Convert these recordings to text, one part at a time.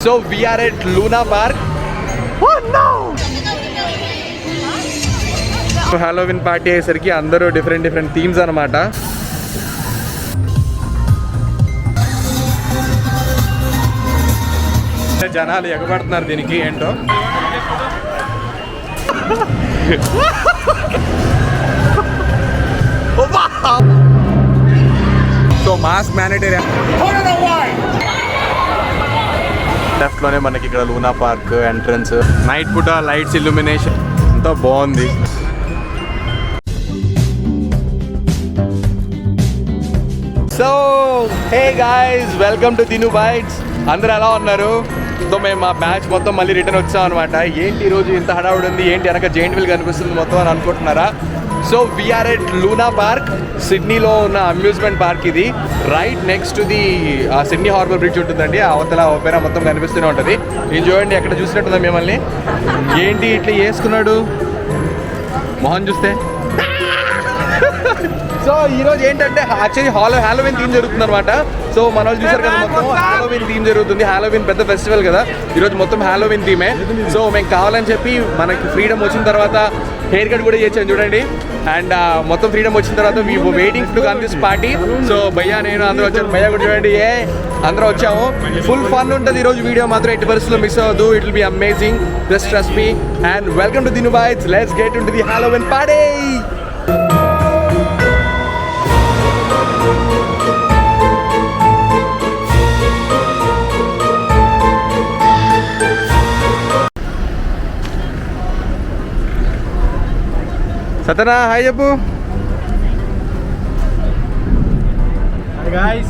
So we are at Luna Park. Oh no! Halloween party అయ్యేసరికి అందరూ different themes అన్నమాట. జనాలు ఎగబడుతున్నారు దీనికి ఏంటో. So mask mandatory. లెఫ్ట్ లోనే మనకి ఇక్కడ లూనా పార్క్ ఎంట్రన్స్, నైట్ పూట లైట్స్ ఇల్యూమినేషన్ అంతా బాగుంది. So hey guys, welcome to Dinu Bytes. అందరూ ఎలా ఉన్నారు? సో మేము మా బ్యాచ్ మొత్తం మళ్ళీ రిటర్న్ వచ్చాం అనమాట. ఏంటి ఈరోజు ఇంత హడావుడి ఉంది, ఏంటి వెనక జైంట్ వీల్ కనిపిస్తుంది మొత్తం అని అనుకుంటున్నారా? So we're at Luna Park, సిడ్నీలో ఉన్న అమ్యూజ్మెంట్ పార్క్ ఇది. Right next to the Sydney Harbour Bridge ఉంటుందండి. అవతల ఓపెరా మొత్తం కనిపిస్తూనే ఉంటుంది. ఇది చూడండి, ఎక్కడ చూసినట్టుందా మిమ్మల్ని? ఏంటి ఇట్లా వేసుకున్నాడు మొహం చూస్తే? సో ఈరోజు ఏంటంటే యాక్చువల్లీ హాలోవిన్ థీమ్ జరుగుతుంది అనమాట. సో మన వాళ్ళు చూసారు కదా, మొత్తం హాలోవిన్ థీమ్ జరుగుతుంది. హాలోవిన్ పెద్ద ఫెస్టివల్ కదా, ఈరోజు మొత్తం హాలోవిన్ థీమే. సో మేము కావాలని చెప్పి మనకి ఫ్రీడమ్ వచ్చిన తర్వాత హెయిర్ కట్ కూడా చేసాను చూడండి. అండ్ మొత్తం ఫ్రీడమ్ వచ్చిన తర్వాత we waiting to come this party. So భయ్యా నేను అందరూ వచ్చాను. భయ్యా కూడా చూడండి, అందరూ వచ్చాము. ఫుల్ ఫన్ ఉంటుంది ఈరోజు. వీడియో మాత్రం ఎట్టి పరిస్థితుల్లో మిస్ అవ్వదు. It will be amazing, just trust me. And welcome to Dinu Bytes. Let's get into the Halloween party. Sathana hi చెప్పు. Hi guys.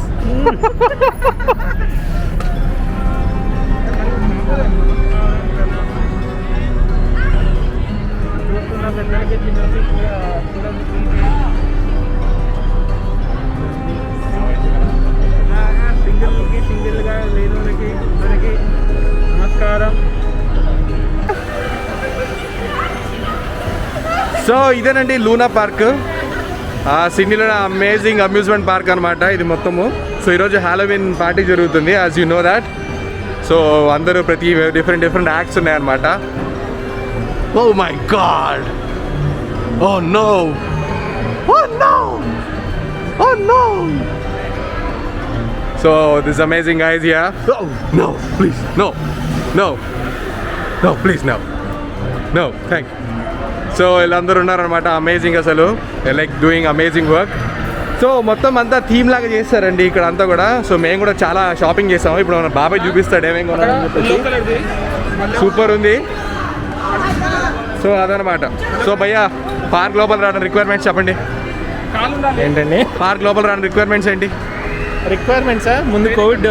సింగిల్ గా లేనోళ్ళకి అందరికి నమస్కారం. సో ఇదేనండి లూనా పార్క్, సిడ్నీలో అమేజింగ్ అమ్యూజ్మెంట్ పార్క్ అనమాట ఇది మొత్తము. సో ఈరోజు హాలోవిన్ పార్టీ జరుగుతుంది, as you know that. So అందరూ ప్రతి డిఫరెంట్ యాక్ట్స్ ఉన్నాయన్నమాట. Oh my God, oh no, oh no, oh no. So this amazing guys here. No please, no no no please, no no thank you. So వీళ్ళందరూ ఉన్నారనమాట, amazing అసలు, like doing amazing work. So మొత్తం అంతా theme లాగా చేస్తారండి ఇక్కడ అంతా కూడా. సో మేము కూడా చాలా షాపింగ్ చేసాము. ఇప్పుడు మన బాబాయ్ చూపిస్తాడు ఏమేమి కొనాలని చెప్పేసి. సూపర్ ఉంది. సో అదనమాట. సో భయ్యా, పార్క్ లోపల రావడం రిక్వైర్మెంట్స్ చెప్పండి. ఏంటండి పార్క్ లోపల రావడం రిక్వైర్మెంట్స్ ఏంటి? రిక్వైర్మెంట్సా? ముందు కోవిడ్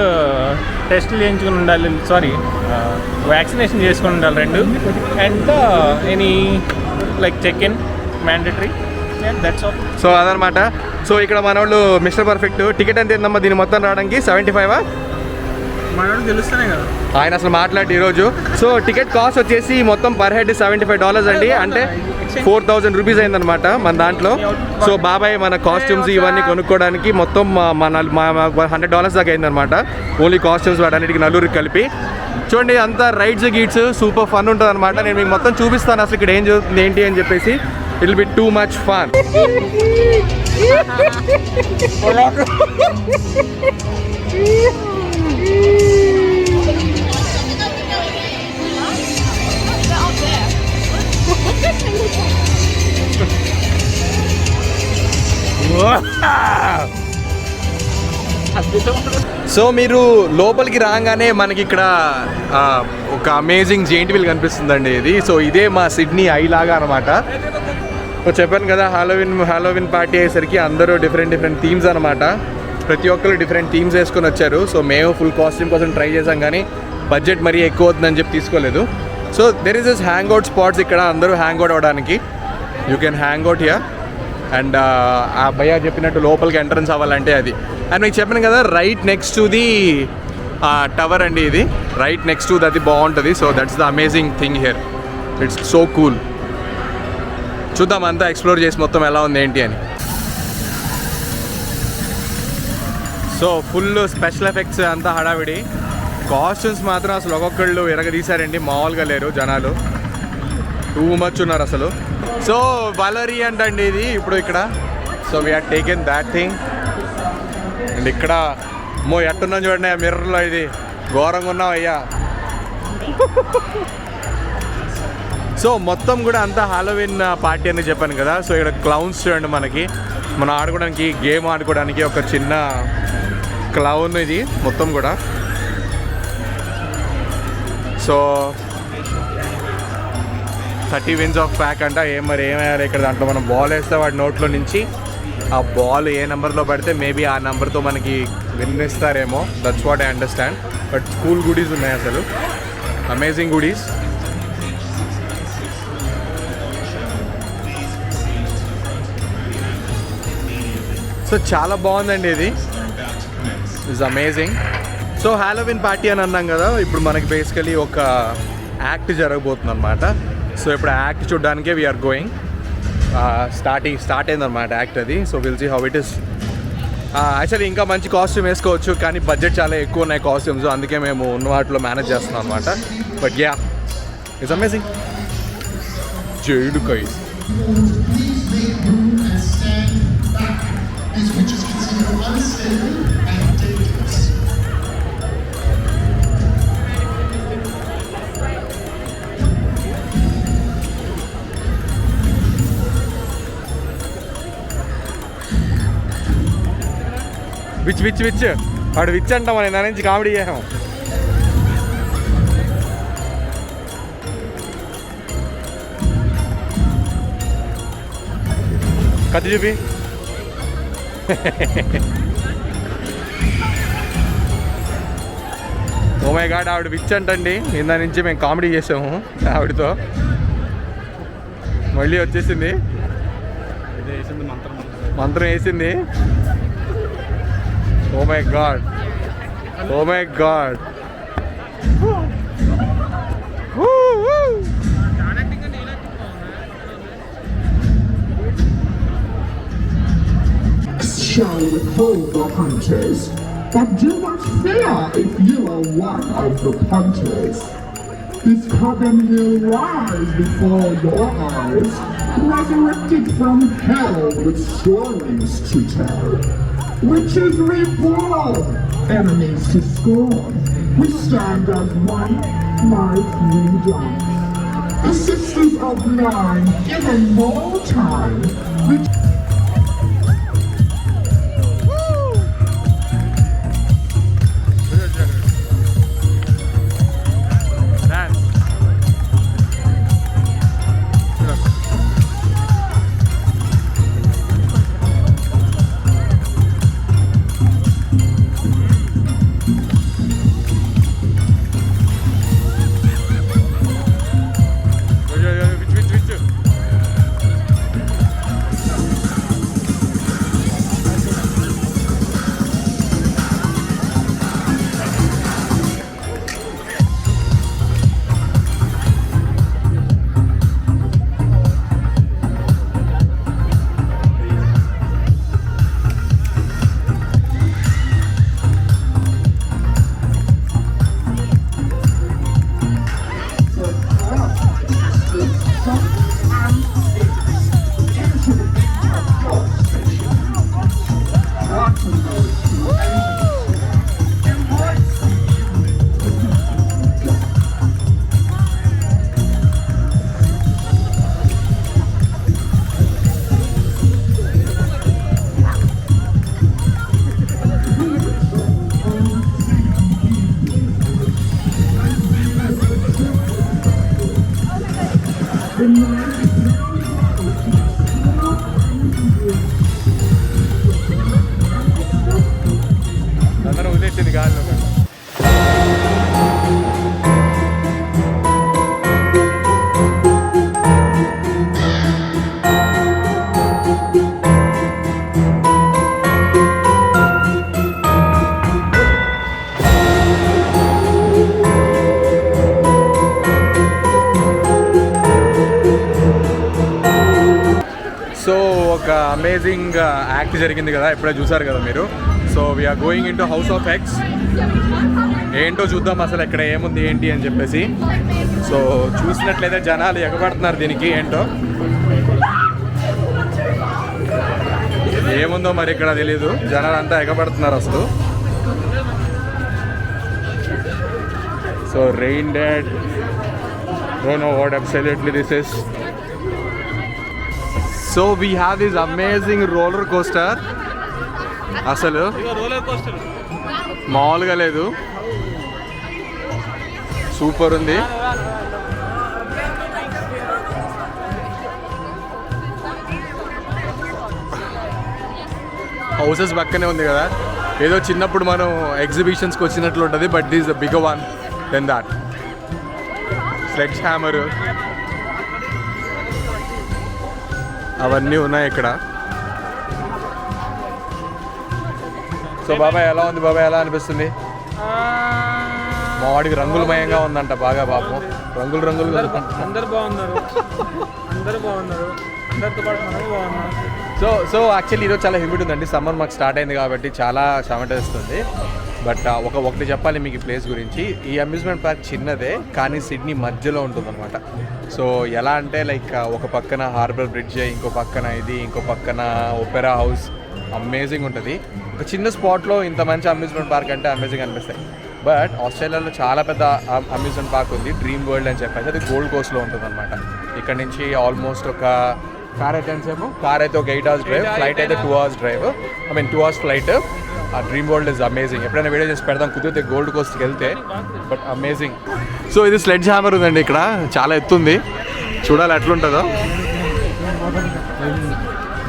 టెస్టులు చేయించుకుని ఉండాలి, సారీ వ్యాక్సినేషన్ చేసుకుని ఉండాలి 2. And any like check in mandatory, that's all. So అదనమాట. సో ఇక్కడ మన వాళ్ళు మిస్టర్ పర్ఫెక్ట్. టికెట్ ఎంత ఏందమ్మా దీన్ని మొత్తం రావడానికి? 75 మనోడు తెలుస్తూనే కదా ఆయన అసలు మాట్లాడి ఈరోజు. సో టికెట్ కాస్ట్ వచ్చేసి మొత్తం పర్ హెడ్ $75 అండి, అంటే 4000 రూపీస్ అయిందనమాట మన దాంట్లో. సో బాబాయ్ మన కాస్ట్యూమ్స్ ఇవన్నీ కొనుక్కోవడానికి మొత్తం మన $100 దాకా అయిందనమాట. ఓన్లీ కాస్ట్యూమ్స్ వాటన్నిటికి నలుగురికి కలిపి. చూడండి అంతా రైడ్స్ గీడ్స్ సూపర్ ఫన్ ఉంటుంది అనమాట. నేను మీకు మొత్తం చూపిస్తాను అసలు ఇక్కడ ఏం జరుగుతుంది ఏంటి అని చెప్పేసి. It will B too much fun. So మీరు లోపలికి రాగానే మనకి ఇక్కడ ఒక అమేజింగ్ జెయింట్ వీల్ కనిపిస్తుందండి ఇది. సో ఇదే మా సిడ్నీ ఐ లాగా అనమాట. సో చెప్పాను కదా, హాలోవిన్ పార్టీ అయ్యేసరికి అందరూ డిఫరెంట్ థీమ్స్ అనమాట. ప్రతి ఒక్కరు డిఫరెంట్ థీమ్స్ వేసుకొని వచ్చారు. సో మేము ఫుల్ కాస్ట్యూమ్ కోసం ట్రై చేసాం, కానీ బడ్జెట్ మరీ ఎక్కువ అవుతుందని చెప్పి తీసుకోలేదు. So there is hang out spots ఇక్కడ, అందరూ హ్యాంగ్ అవుట్ అవ్వడానికి. You can hang out here. And ఆ భయ్య చెప్పినట్టు లోపలికి ఎంట్రన్స్ అవ్వాలంటే అది. అండ్ మీకు చెప్పాను కదా, right next to the tower అండి ఇది. రైట్ నెక్స్ట్ టు అది బాగుంటుంది. So that's the amazing thing here. It's so cool. చూద్దాం అంతా ఎక్స్ప్లోర్ చేసి మొత్తం ఎలా ఉంది ఏంటి అని. సో ఫుల్ స్పెషల్ ఎఫెక్ట్స్ అంతా హడావిడి. కాస్ట్యూమ్స్ మాత్రం అసలు ఒక్కొక్కళ్ళు ఎరగదీశారండి, మామూలుగా లేరు జనాలు, టూ మచ్ ఉన్నారు అసలు. సో వలరియంట్ అండి ఇది ఇప్పుడు ఇక్కడ. So we're taken that thing. And ఇక్కడ ఎట్టున్నాం చూడండి ఆ మిర్రర్లో, ఇది ఘోరంగా ఉన్నాం అయ్యా. సో మొత్తం కూడా అంతా హాలోవిన్ పార్టీ అని చెప్పాను కదా. సో ఇక్కడ క్లౌన్స్ చూడండి, మనకి మనం ఆడుకోవడానికి, గేమ్ ఆడుకోవడానికి ఒక చిన్న క్లౌన్ ఇది మొత్తం కూడా. సో 30 wins of pack అంట. ఏమయ్యారు ఇక్కడ, దాంట్లో మనం బాల్ వేస్తే వాడి నోట్లో నుంచి ఆ బాల్ ఏ నెంబర్లో పడితే మేబీ ఆ నెంబర్తో మనకి విన్నిస్తారేమో. That's what I understand. But school goodies ఉన్నాయి అసలు, అమేజింగ్ గుడీస్. సో చాలా బాగుందండి ఇది, it's amazing. So Halloween party అని అన్నాం కదా, ఇప్పుడు మనకి బేసికలీ ఒక యాక్ట్ జరగబోతుంది అనమాట. సో ఇప్పుడు ఆ యాక్ట్ చూడడానికే వీఆర్ గోయింగ్. స్టార్ట్ అయిందనమాట యాక్ట్ అది. So will see how it is. Actually ఇంకా మంచి కాస్ట్యూమ్ వేసుకోవచ్చు, కానీ బడ్జెట్ చాలా ఎక్కువ ఉన్నాయి కాస్ట్యూమ్స్, అందుకే మేము ఉన్న వాటిలో మేనేజ్ చేస్తున్నాం అనమాట. But yeah, it's amazing. జైడుకై which is considered unstable and dangerous. Witch వాడు విచ్ అంటాం అని దాని నుంచి కామెడీ చేసాం. కత్తి చూపి. ఓ మై గాడ్, ఆవిడ విచ్ అంటండి. ఇందా నుంచి మేము కామెడీ చేసాము ఆవిడతో, మళ్ళీ వచ్చేసింది, మంత్రం వేసింది. Oh my God, oh my God. Shall withhold the hunters, but do not fear if you are one of the hunters. This coven will rise before your eyes, resurrected from hell with stories to tell. Witches reborn, enemies to scorn. We stand as one, life redone. The sisters of nine, give them more time. అందరూ వదిలేసింది గాల్లో. So ఒక amazing act జరిగింది కదా, ఇప్పుడే చూసారు కదా మీరు. So we're going into house of X. ఏంటో చూద్దాం అసలు ఇక్కడ ఏముంది ఏంటి అని చెప్పేసి. సో చూసినట్లయితే జనాలు ఎగబడుతున్నారు దీనికి, ఏంటో ఏముందో మరి ఇక్కడ తెలీదు, జనాలు అంతా ఎగబడుతున్నారు అసలు. So rain dead, don't know what absolutely this is. So we have this amazing roller coaster. అసలు రోలర్ కోస్టర్ మామూలుగా లేదు, సూపర్ ఉంది. హౌసెస్ పక్కనే ఉంది కదా, ఏదో చిన్నప్పుడు మనం ఎగ్జిబిషన్స్కి వచ్చినట్లు ఉంటుంది. But this the bigger one than that. Sledgehammer అవన్నీ ఉన్నాయి ఇక్కడ. సో బాబాయ్ ఎలా ఉంది బాబాయ్, ఎలా అనిపిస్తుంది? మా వాడికి రంగులమయంగా ఉందంట బాగా, పాపం రంగులు రంగులు. అందరు బాగున్నారు, అందరూ బాగున్నారు, అందరితో పాటు మనం బాగున్నాం. సో యాక్చువల్లీ ఈరోజు చాలా హ్యూమిడ్ ఉందండి. సమ్మర్ మాకు స్టార్ట్ అయింది కాబట్టి చాలా చెమటేస్తుంది. బట్ ఒకటి చెప్పాలి మీకు ఈ ప్లేస్ గురించి. ఈ అమ్యూజ్మెంట్ పార్క్ చిన్నదే కానీ సిడ్నీ మధ్యలో ఉంటుంది అనమాట. సో ఎలా అంటే లైక్ ఒక పక్కన హార్బర్ బ్రిడ్జ్, ఇంకో పక్కన ఇది, ఇంకో పక్కన ఒపెరా హౌస్, అమేజింగ్ ఉంటుంది. ఒక చిన్న స్పాట్లో ఇంత మంచి అమ్యూజ్మెంట్ పార్క్ అంటే అమేజింగ్ అనిపిస్తాయి. బట్ ఆస్ట్రేలియాలో చాలా పెద్ద అమ్యూజ్మెంట్ పార్క్ ఉంది, డ్రీమ్ వరల్డ్ అని చెప్పేసి. అది గోల్డ్ కోస్ట్లో ఉంటుంది అనమాట. ఇక్కడ నుంచి ఆల్మోస్ట్ ఒక కార్ అయితే ఎంతసేపు, కార్ అయితే ఒక 8 hours డ్రైవ్, ఫ్లైట్ అయితే 2 hours డ్రైవ్, 2 hours ఫ్లైట్. ఆ డ్రీమ్ వరల్డ్ ఇస్ అమేజింగ్. ఎప్పుడైనా వీడియో చేసి పెడదాం కుదిరితే గోల్డ్ కోస్ట్కి వెళ్తే. But amazing. సో ఇది స్లెడ్జ్ హ్యామర్ ఉందండి ఇక్కడ, చాలా ఎత్తుంది, చూడాలి ఎట్లుంటుందో.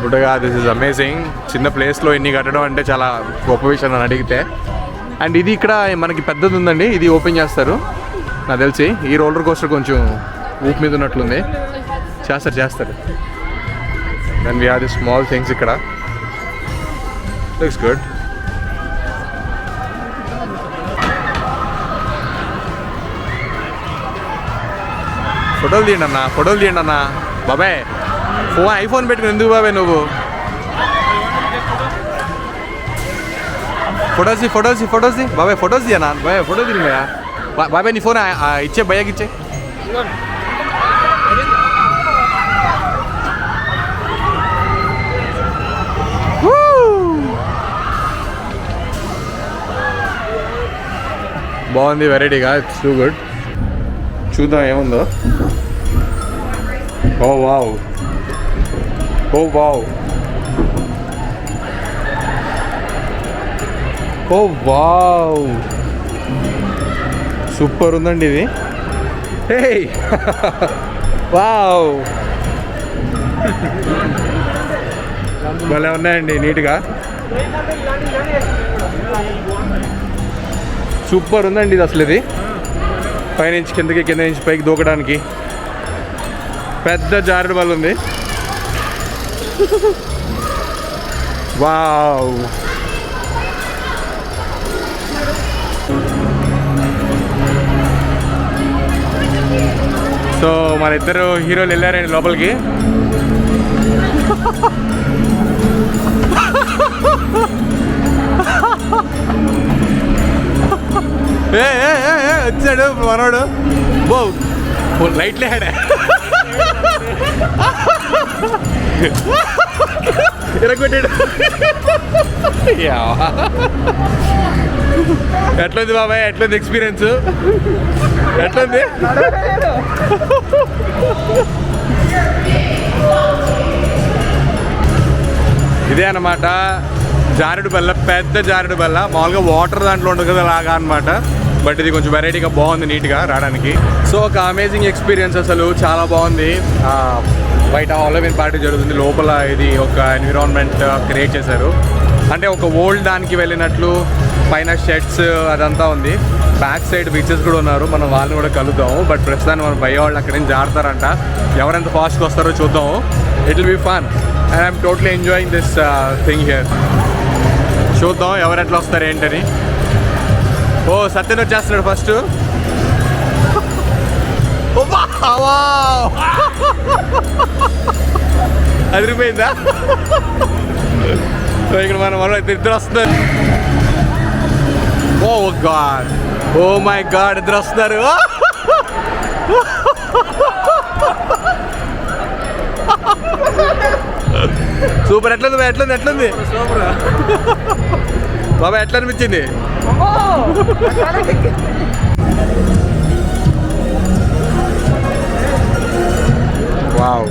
బుడ్డగా దిస్ ఇస్ అమేజింగ్. చిన్న ప్లేస్లో ఇన్ని కట్టడం అంటే చాలా గొప్ప విషయం అని అడిగితే. అండ్ ఇది ఇక్కడ మనకి పెద్దది ఉందండి, ఇది ఓపెన్ చేస్తారు నాకు తెలిసి. ఈ రోలర్ కోస్టర్ కొంచెం ఊపు మీద ఉన్నట్లుంది, చేస్తారు. Then we have the small things ఇక్కడ. Looks good. ఫోటోలు తీయండి అన్న. బాబాయ్ ఐఫోన్ పెట్టుకుని ఎందుకు బాబాయ్ నువ్వు? ఫొటోస్ బాబాయ్, ఫొటోస్ తీయనా బాబాయ్? ఫోటో తీయండి భయ్యా. బాబాయ్ నీ ఫోన్ ఇచ్చే, భయ్యాకి ఇచ్చే. బాగుంది, వెరైటీగా, ఇట్స్ టూ గుడ్. చూద్దాం ఏముందో. ఓ వావ్, సూపర్ ఉందండి ఇది. హే వావ్, భలే ఉన్నాయండి నీట్గా, సూపర్ ఉందండి ఇది అసలు. ఇది పైనుంచి కిందకి, కింద నుంచి పైకి దూకడానికి పెద్ద జారుడు బల్ల ఉంది. వావ్, సో మన ఇద్దరు హీరోలు వెళ్ళారండి లోపలికి. వచ్చాడు మనోడు, బో లైట్ లేడా ఇరగొట్టాడు. ఎట్లుంది బాబాయ్, ఎట్లుంది ఎక్స్పీరియన్స్, ఎట్లుంది? ఇదే అన్నమాట జారుడు బల్ల, పెద్ద జారుడు బల్ల. మామూలుగా వాటర్ దాంట్లో ఉండదు కదా లాగా అనమాట. బట్ ఇది కొంచెం వెరైటీగా బాగుంది, నీట్గా రావడానికి. సో ఒక అమేజింగ్ ఎక్స్పీరియన్స్, అసలు చాలా బాగుంది. బయట హాలోవిన్ పార్టీ జరుగుతుంది, లోపల ఇది ఒక ఎన్విరాన్మెంట్ క్రియేట్ చేశారు. అంటే ఒక ఓల్డ్ దానికి వెళ్ళినట్లు, పైన షెడ్స్ అదంతా ఉంది. బ్యాక్ సైడ్ బీచెస్ కూడా ఉన్నారు, మనం వాళ్ళని కూడా కలుద్దాము. బట్ ప్రస్తుతాన్ని మనం భయ వాళ్ళు అక్కడి నుంచి జారుతారంట. ఎవరెంత ఫాస్ట్గా వస్తారో చూద్దాము. It will be fun and I'm totally enjoying this thing here. చూద్దాం ఎవరు ఎట్లా వస్తారు ఏంటని. ఓ సత్యన్ వచ్చేస్తున్నాడు ఫస్ట్. అదిరిపోయిందా? సో ఇక్కడ మనం ఇద్దరు వస్తున్నారు. ఓ గాడ్, ఓ మై గాడ్ ఇద్దరు వస్తున్నారు. సూపర్. ఎట్లుంది బాబా, ఎట్లా అనిపించింది? వావ్.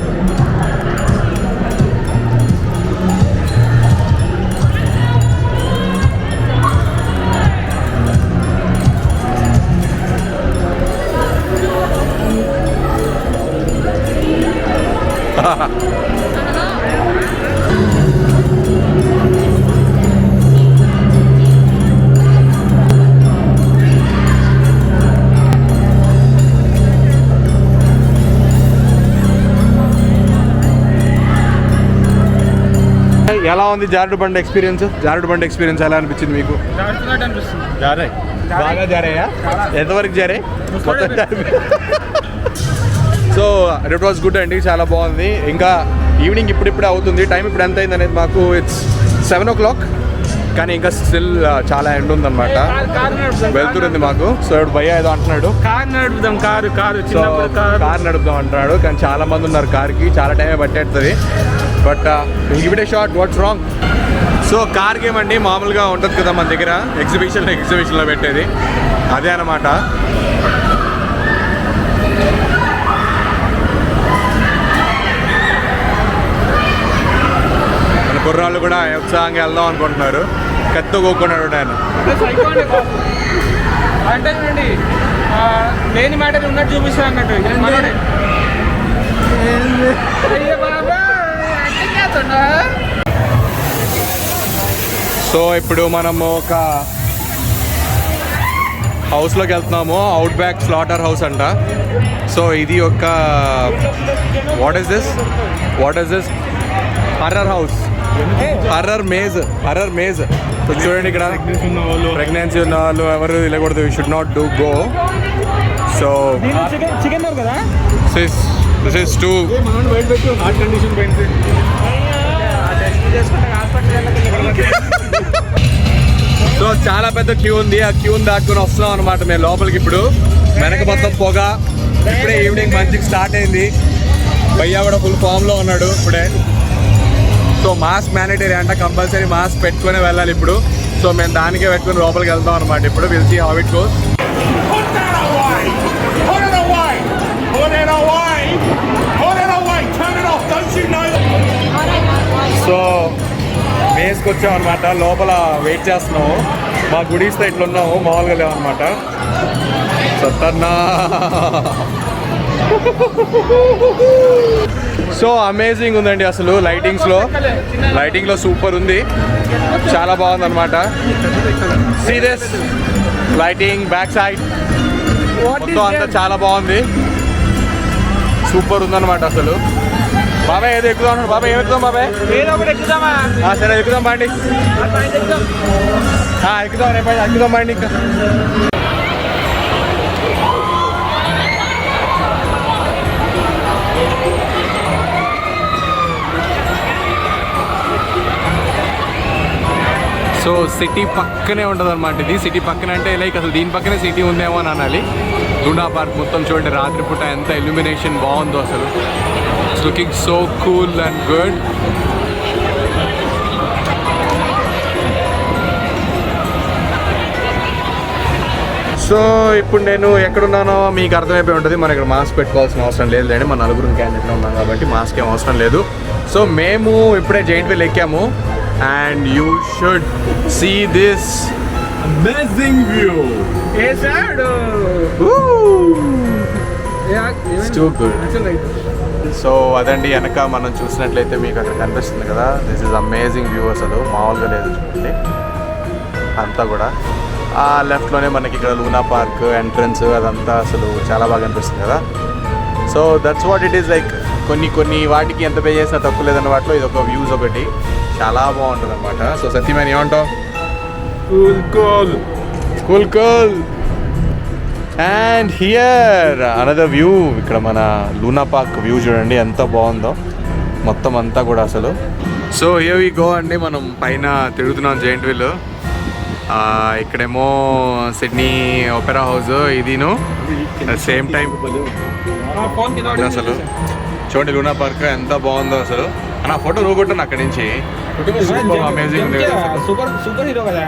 ఎలా ఉంది జారుడు బండి ఎక్స్పీరియన్స్ ఎలా అనిపించింది మీకు? బాగా జారాయా? ఎంతవరకు జారాయి? సో ఇట్ వాస్ గుడ్ అండి, చాలా బాగుంది. ఇంకా ఈవినింగ్ ఇప్పుడిప్పుడే అవుతుంది. టైం ఇప్పుడు ఎంత అయింది అనేది మాకు ఇట్స్ 7 o'clock, కానీ ఇంకా స్టిల్ చాలా ఎండ్ ఉందన్నమాట. వెళ్తుంది మాకు. సో ఇప్పుడు భయ్య ఏదో అంటున్నాడు, కారు నడుపుదాం అంటున్నాడు. కానీ చాలా మంది ఉన్నారు కార్కి, చాలా టైమే పట్టేస్తుంది. But give it A shot. What's wrong? So car game అండి, మామూలుగా ఉంటుంది కదా మన దగ్గర ఎగ్జిబిషన్లో పెట్టేది, అదే అన్నమాట. మన కుర్రాళ్ళు కూడా ఉత్సాహంగా వెళ్దాం అనుకుంటున్నారు. కత్తో కోక్కున్నాడు ఆయన. అంటే చూడండి, లేని మ్యాటర్ ఉన్నట్టు చూపిస్తారు అన్నట్టు. సో ఇప్పుడు మనము ఒక హౌస్లోకి వెళ్తున్నాము, అవుట్ బ్యాక్ స్లాటర్ హౌస్ అంట. సో ఇది ఒక what is this horror house, horror maze. చూడండి ఇక్కడ ప్రెగ్నెన్సీ ఉన్న వాళ్ళు ఎవరు వెళ్ళకూడదు. You should not do go. So this is to so చాలా పెద్ద క్యూ ఉంది. ఆ క్యూని దాటుకొని వస్తున్నాం అనమాట మేము లోపలికి. ఇప్పుడు వెనక మొత్తం పొగ. ఇప్పుడే ఈవినింగ్ మంచిగా స్టార్ట్ అయింది. భయ్యా కూడా ఫుల్ ఫామ్లో ఉన్నాడు ఇప్పుడే. సో మాస్క్ మ్యాండేటరీ అంట, కంపల్సరీ మాస్క్ పెట్టుకునే వెళ్ళాలి ఇప్పుడు. సో మేము దానికే పెట్టుకుని లోపలికి వెళ్తాం అనమాట. ఇప్పుడు will see how it goes. So మేస్కి వచ్చాం అనమాట. లోపల వెయిట్ చేస్తున్నాము. మా గుడిస్తే ఇట్లా ఉన్నాము, మామూలుగా లేవన్నమాట. సత్తన్నా. సో అమేజింగ్ ఉందండి అసలు. లైటింగ్లో సూపర్ ఉంది, చాలా బాగుంది అనమాట. సీరియస్ లైటింగ్ బ్యాక్ సైడ్ మొత్తం అంతా చాలా బాగుంది, సూపర్ ఉందన్నమాట అసలు. బాబాయ్ ఏదో ఎక్కుదాం అన్నాడు. బాబాయ్ ఏమి ఎక్కుదాం? బాబాయ్ సరే ఎక్కుదాం బాండి. ఎక్కుదాం బాండి. ఇంకా సో సిటీ పక్కనే ఉంటుంది అనమాట ఇది. సిటీ పక్కన అంటే లైక్ అసలు దీని పక్కనే సిటీ ఉందేమో అని అనాలి. లూనా పార్క్ మొత్తం చూడండి, రాత్రిపూట ఎంత ఇల్యూమినేషన్ బాగుందో అసలు. It's looking so cool and good. So ఇప్పుడు నేను ఎక్కడున్నానో మీకు అర్థమైపోయి ఉంటుంది. మన ఇక్కడ మాస్క్ పెట్టుకోవాల్సిన అవసరం లేదు అండి, మన నలుగురు క్యాండిడేట్లో ఉన్నాం కాబట్టి మాస్క్ ఏం అవసరం లేదు. సో మేము ఇప్పుడే జైంట్ వీల్ ఎక్కాము. And you should see this amazing view. Yes, sir. It's too good. So అదండి వెనక మనం చూసినట్లయితే మీకు అక్కడ కనిపిస్తుంది కదా. దిస్ ఇస్ అమేజింగ్ వ్యూ, అసలు మామూలుగా లేదు. చూడండి అంతా కూడా. ఆ లెఫ్ట్లోనే మనకి ఇక్కడ లూనా పార్క్ ఎంట్రన్స్ అదంతా అసలు చాలా బాగా అనిపిస్తుంది కదా. So that's what it is like. కొన్ని వాటికి ఎంత పే చేసినా తక్కువ లేదన్న వాటిలో ఇది ఒక వ్యూస్ ఒకటి చాలా బాగుంటుంది అనమాట. సో సత్యమని ఏమంటావు? Cool. And here another view. ఇక్కడ మన లూనా పార్క్ వ్యూ చూడండి ఎంత బాగుందో మొత్తం అంతా కూడా అసలు. సో హియర్ వి గో అండి. మనం పైన తిరుగుతున్నాం జైంట్ వీల్. ఇక్కడేమో సిడ్నీ ఒపెరా హౌస్ ఇదిను సేమ్ టైం అసలు చూడండి లూనా పార్క్ ఎంత బాగుందో అసలు నా ఫోటో నువ్వు కొట్టాను అక్కడి నుంచి అమేజింగ్ ఉంది కదా అసలు. సూపర్ హీరో కదా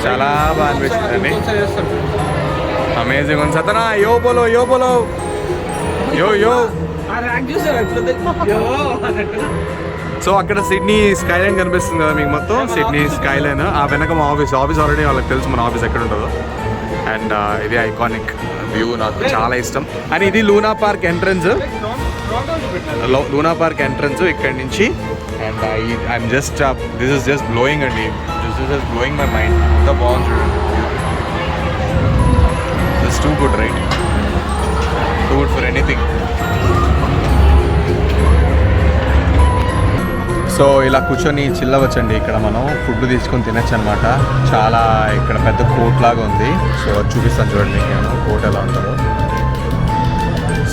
చాలా బాగా అనిపించింది అండి అమేజింగ్ ఉంది సతనా యో బోలో యో బోలో యో యో సో అక్కడ సిడ్నీ స్కైలైన్ కనిపిస్తుంది కదా మీకు మొత్తం సిడ్నీ స్కైలైన్ ఆ వెనక మా ఆఫీస్ ఆల్రెడీ వాళ్ళకి తెలుసు మన ఆఫీస్ ఎక్కడ ఉంటుందో అండ్ ఇది ఐకానిక్ వ్యూ నాకు చాలా ఇష్టం అండ్ ఇది Luna Park entrance Luna Park entrance ఇక్కడ నుంచి and I'm just this is just blowing అండి this is just blowing my mind అంతా బాగుంది చూడండి this too good right too good for anything so ఇలా కూర్చొని చిల్లవచ్చండి ఇక్కడ మనం ఫుడ్ తీసుకొని తినచ్చు అనమాట చాలా ఇక్కడ పెద్ద కోట్ లాగా ఉంది సో చూపిస్తాను చూడండి మీకు నేను కోట్ ఎలా ఉంటుందో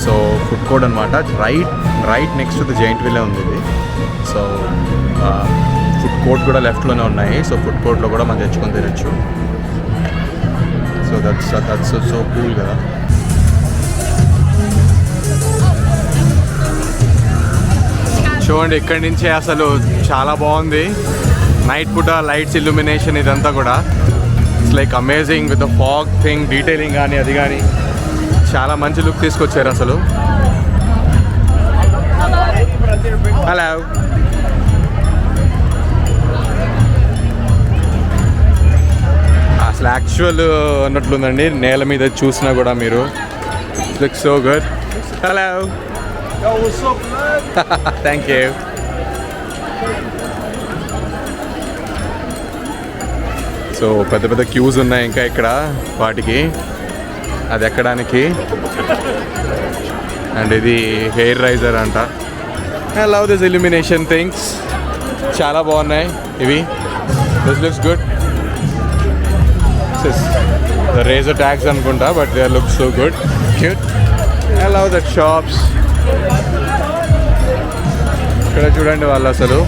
సో ఫుడ్ కోర్ట్ అనమాట right next to the giant వీలే ఉంది ఇది సో ఫుడ్ కోర్ట్ కూడా లెఫ్ట్లోనే ఉన్నాయి సో ఫుడ్ కోర్ట్లో కూడా మనం తెచ్చుకొని తినచ్చు సో దట్స్ సో కూల్ కదా చూడండి ఇక్కడి నుంచే అసలు చాలా బాగుంది నైట్ పూట లైట్స్ ఇల్యూమినేషన్ ఇదంతా కూడా it's like amazing with the fog thing detailing కానీ అది కానీ చాలా మంచి లుక్ తీసుకొచ్చారు అసలు హలో అసలు యాక్చువల్ అన్నట్లుందండి నేల మీద చూసినా కూడా మీరు look so good hello thank you so పెద్ద పెద్ద క్యూస్ ఉన్నాయి ఇంకా ఇక్కడ వాటికి అది ఎక్కడానికి అండ్ ఇది హెయిర్ రైజర్ అంట I love this illumination things చాలా బాగున్నాయి ఇవి this looks good the razor tags అనుకుంటా but they look so good cute I love that shops ఇక్కడ చూడండి వాళ్ళు అసలు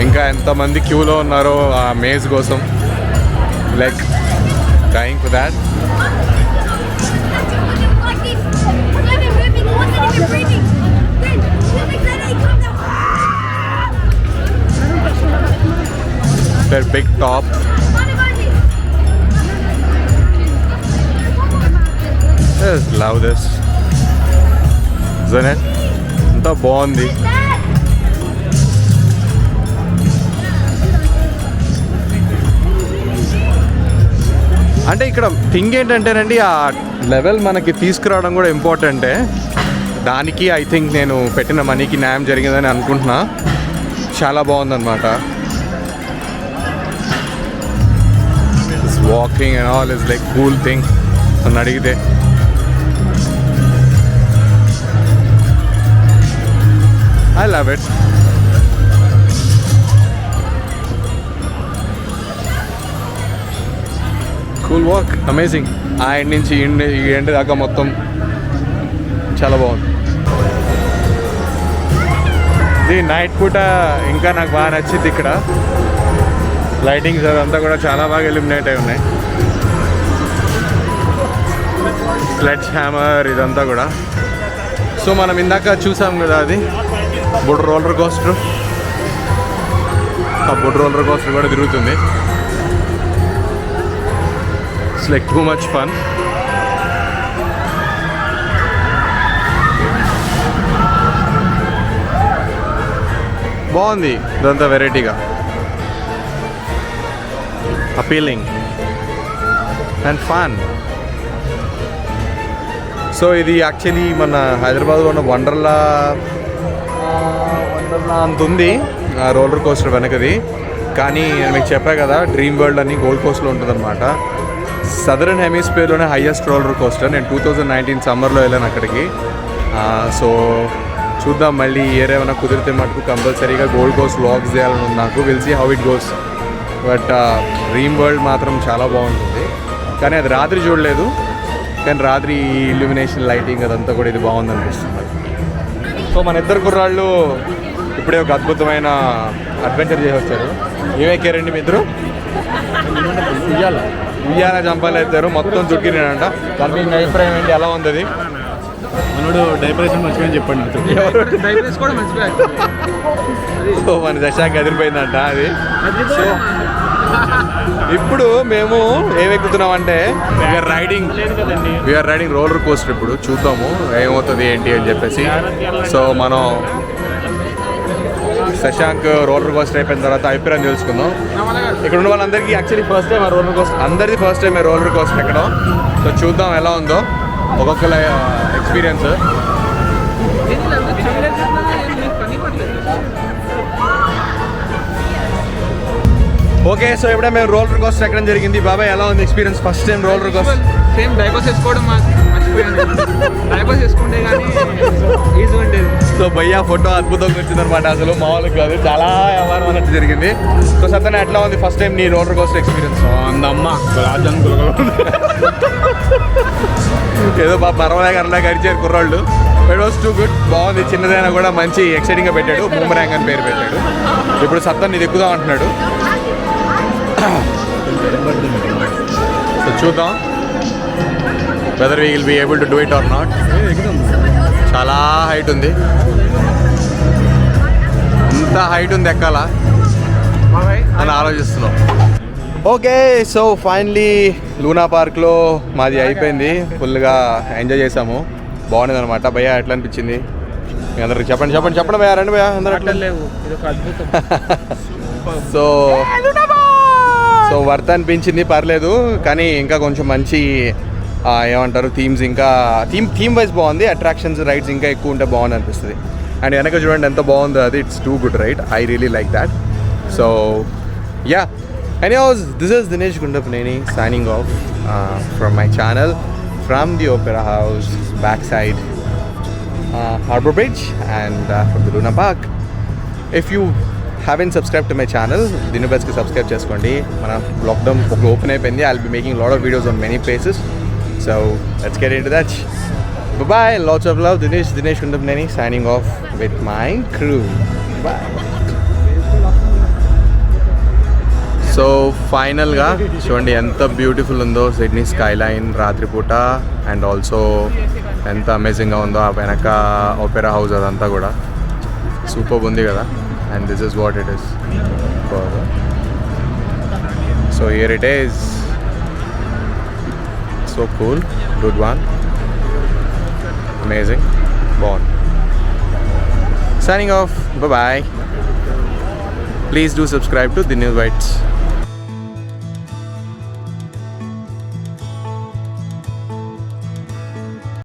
ఇంకా ఎంతమంది క్యూలో ఉన్నారో ఆ మేజ్ కోసం like dying for that their big top just love this isn't it ఎంత బాగుంది అంటే ఇక్కడ థింగ్ ఏంటంటేనండి ఆ లెవెల్ మనకి తీసుకురావడం కూడా ఇంపార్టెంటే దానికి ఐ థింక్ నేను పెట్టిన మనీకి న్యాయం జరిగిందని అనుకుంటున్నా చాలా బాగుందన్నమాట walking and all is like cool thing అని అడిగితే I love it. Cool walk, amazing. ఆ ఎండ్ నుంచి ఈ ఎండ్ దాకా మొత్తం చాలా బాగుంది ఇది నైట్ పూట ఇంకా నాకు బాగా నచ్చింది ఇక్కడ లైటింగ్స్ అదంతా కూడా చాలా బాగా ఎలిమినేట్ అయి ఉన్నాయి స్లెడ్జ్ హ్యామర్ ఇదంతా కూడా సో మనం ఇందాక చూసాం కదా అది బుడ్ రోలర్ కోస్టర్ ఆ బుడ్ రోలర్ కోస్టర్ కూడా తిరుగుతుంది it's like too much fun బాగుంది ఇదంతా వెరైటీగా అపీలింగ్ అండ్ ఫన్ సో ఇది యాక్చువల్లీ మన హైదరాబాద్లో ఉన్న వండర్లా అంత ఉంది రోలర్ కోస్టర్ వెనకది కానీ నేను మీకు చెప్పా కదా డ్రీమ్ వరల్డ్ అని గోల్డ్ కోస్ట్లో ఉంటుందన్నమాట సదరన్ హెమిస్ఫియర్లోనే హైయెస్ట్ రోలర్ కోస్టర్ నేను 2019 సమ్మర్లో వెళ్ళాను అక్కడికి సో చూద్దాం మళ్ళీ ఇయర్ ఏమైనా కుదిరితే మటుకు కంపల్సరీగా గోల్డ్ కోస్ట్ వ్లాగ్స్ చేయాలని ఉంది నాకు will see how it goes but dream world మాత్రం చాలా బాగుంటుంది కానీ అది రాత్రి చూడలేదు కానీ రాత్రి ఇల్యూమినేషన్ లైటింగ్ అదంతా కూడా ఇది బాగుంది అనిపిస్తుంది సో మన ఇద్దరు కుర్రాళ్ళు ఇప్పుడే ఒక అద్భుతమైన అడ్వెంచర్ చేసి వచ్చారు ఏమెక్కారండి మీ ఇద్దరు? ఉయ్యాల జంపాలు ఎత్తారు, మొత్తం చుట్టినాడంట. దాని మీ అభిప్రాయం ఏంటి, ఎలా ఉంది అది? మనోడు డైపరేషన్ మంచిగా చెప్పండి. సో మన దశాకి అదిరిపోయిందంట అది. సో ఇప్పుడు మేము ఏమెక్కుతున్నామంటే వీఆర్ రైడింగ్ రోలర్ కోస్టర్. ఇప్పుడు చూద్దాము ఏమవుతుంది ఏంటి అని చెప్పేసి. సో మనం శశాంక్ రోలర్ కోస్టర్ అయిపోయిన తర్వాత అభిప్రాయం తెలుసుకుందాం. ఇక్కడ ఉన్న వాళ్ళందరికీ actually first time roller coaster, అందరిది ఫస్ట్ టైం రోలర్ కోస్టర్ ఎక్కడం. సో చూద్దాం ఎలా ఉందో ఒక్కొక్కల ఎక్స్పీరియన్స్. ఓకే, సో ఇప్పుడే మేము రోలర్ కోస్టర్ ఎక్కడం జరిగింది. బాబాయ్ ఎలా ఉంది experience? First time roller coaster. Same diapers వేసుకోవడం మర్చిపోయాను. డైపర్స్ వేసుకుంటే కానీ ఈజీ ఉండేది. సో భయ్యా ఫోటో అద్భుతంగా వచ్చిందనమాట, అసలు మామూలుగా కాదు, చాలా వ్యవహారం అన్నట్టు జరిగింది. సో సత్యన ఎట్లా ఉంది ఫస్ట్ టైం నీ రోలర్ కోస్టర్ ఎక్స్పీరియన్స్? అందమ్మ ఏదో బాగా పర్వాలేదు అలా గడిచారు కుర్రాళ్ళు. ఇట్ వాస్ టూ గుడ్, బాగుంది. చిన్నదైనా కూడా మంచి ఎక్సైటింగ్గా పెట్టాడు. బూమరాంగ్ అని పేరు పెట్టాడు. ఇప్పుడు సత్తన్ ఇది ఎక్కుదాం అంటున్నాడు. సో చూద్దాం whether we will be able to do it or not. చాలా హైట్ ఉంది, ఇంత హైట్ ఉంది ఎక్కాలా అని ఆలోచిస్తున్నాం. ఓకే, సో ఫైనలీ లూనా పార్క్లో మాది అయిపోయింది. ఫుల్గా ఎంజాయ్ చేసాము, బాగుంది అనమాట. భయ్యా ఎట్లా అనిపించింది మీ అందరికి? చెప్పండి భయ్యా, రండి భయ్యా అందరూ. ఎట్లా లేవు, ఇది ఒక అద్భుతం. సో వర్త్ అనిపించింది, పర్లేదు. కానీ ఇంకా కొంచెం మంచి ఏమంటారు థీమ్స్, ఇంకా థీమ్ వైజ్ బాగుంది. అట్రాక్షన్స్, రైడ్స్ ఇంకా ఎక్కువ ఉంటే బాగుంది అనిపిస్తుంది. అండ్ వెనక చూడండి ఎంత బాగుందో అది. It's two good right, I really like that. So yeah, anyways, this is Dinesh Gundapneni signing off from my channel from the Opera House backside Harbour Bridge and from the Luna Park. If you haven't subscribed to my channel, Dinu Bets ki subscribe cheskondi. Mana lockdown open ayipindi. I'll be making a lot of videos on many places, so let's get into that. Bye bye, lots of love. Dinesh Gundapneni signing off with my crew. Bye. So ఫైనల్గా చూడండి ఎంత beautiful ఉందో Sydney Skyline రాత్రిపూట. And also ఎంత అమేజింగ్గా ఉందో ఆ వెనక Opera house, అదంతా కూడా సూపర్ ఉంది కదా. And this is what it is. So here it is, so cool, good one, amazing, బాగుంది. Signing off, bye. Please do subscribe to Dinu Bets.